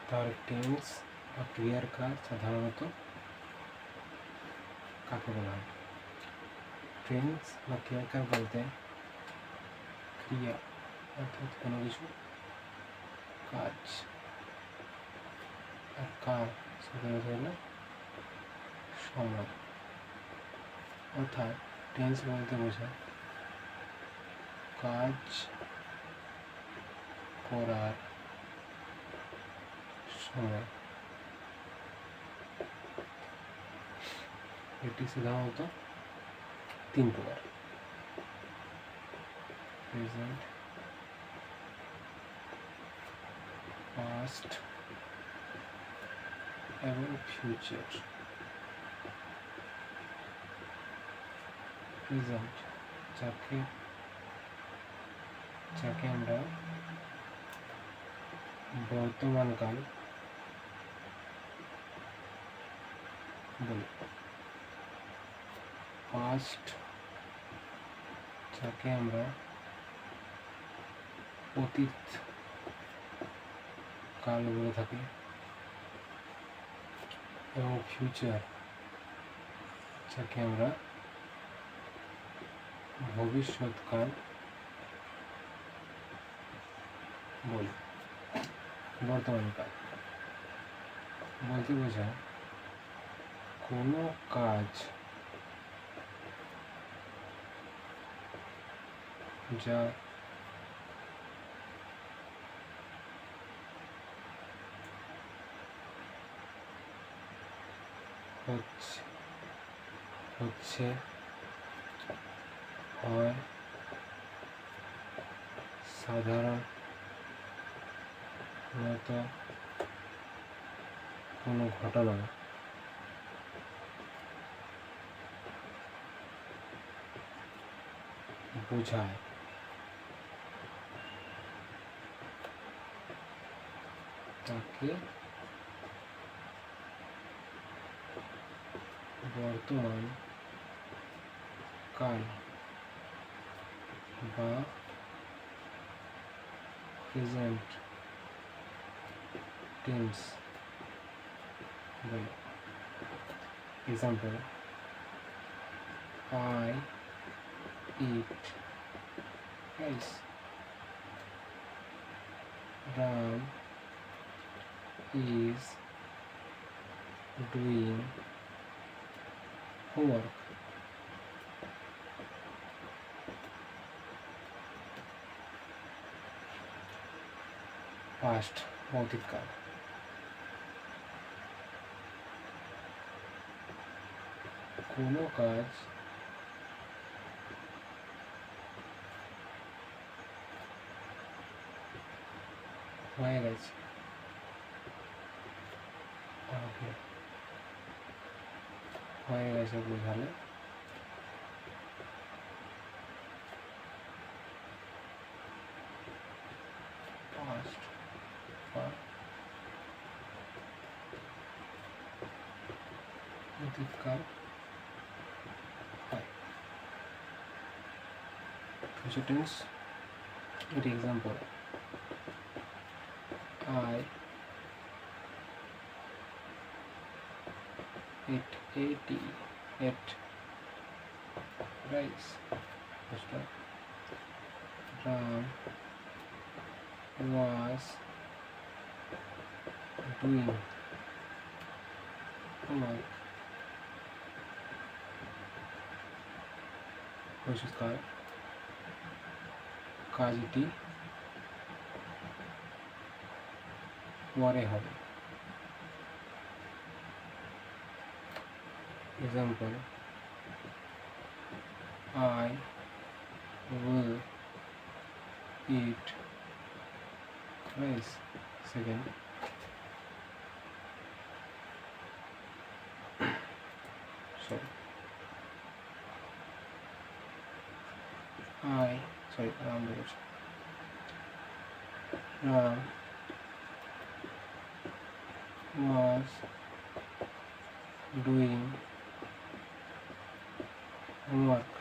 তার টেন্স বা ক্রিয়ার কাজ সাধারণত কাকে বলা হয়? টেন্স বা ক্রিয়ার কাজ বলতে ক্রিয়া অর্থাৎ কোনো কিছু কাজ, আর কার সাথে হলো সময়। অর্থাৎ টেন্স বলতে বোঝায় কাজ করার সময়। এটি সাধারণত তিন প্রকার: প্রেজেন্ট, পাস্ট এবং ফিউচার। প্রেজেন্ট যাকে আমরা বর্তমানকাল বলি। পাস্ট যাকে আমরা অতীত কাল বলে থাকি, এবং ফিউচার যাকে আমরা ভবিষ্যৎকাল বলি। বর্তমানকাল বলতে বোঝায় কোনো কাজ যা হচ্ছে হয় সাধারণত কোনো ঘটনা বোঝায়, তাকে বর্তমান কাল বা প্রেজেন্ট টেন্স বলে। Example: I eat rice. Ram is doing homework. Past অতীতকাল কোনো কাজ হয়ে গেছে, বোঝালে পাস্ট বা অতীতকাল হয়। ফিউচার টেন্স এর example: I ate rice. Ram was doing homework. ভবিষ্যৎকাল কাজটি পরে হবে। Example: I will eat rice. Second, Ram was doing homework.